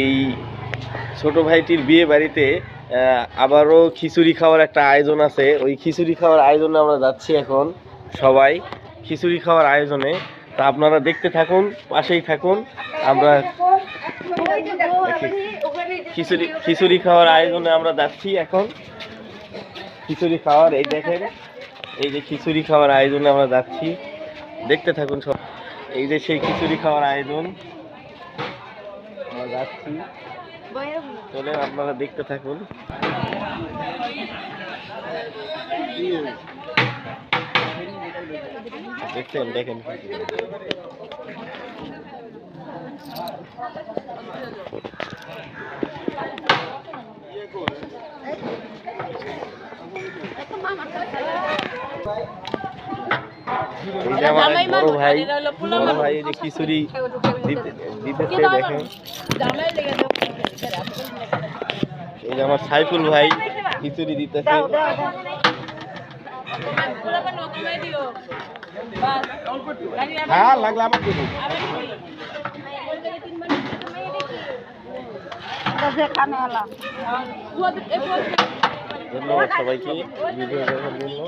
এই ছোট ভাইটির বিয়ে বাড়িতে আবারও খিচুড়ি খাওয়ার একটা আয়োজন আছে। ওই খিচুড়ি খাওয়ার আয়োজনে আমরা যাচ্ছি এখন সবাই খিচুড়ি খাওয়ার আয়োজনে। তা আপনারা দেখতে থাকুন, পাশেই থাকুন। আমরা খিচুড়ি খাওয়ার আয়োজনে আমরা যাচ্ছি এখন। খিচুড়ি খাওয়ার এই দেখেন, এই যে খিচুড়ি খাওয়ার আয়োজনে আমরা যাচ্ছি, দেখতে থাকুন সব। এই যে সেই খিচুড়ি খাওয়ার আয়োজন আমরা যাচ্ছি, চলে আপনারা দেখতে থাকুন। দেখছেন, দেখেন বড় ভাই এই যে খিচুড়ি দিতেছে দেখেন। এই যে আমার সাইফুল ভাই খিচুড়ি দিতেছে। হ্যাঁ লাগলে আমার ধন্যবাদ সবাইকে ভিডিও দেখার জন্য।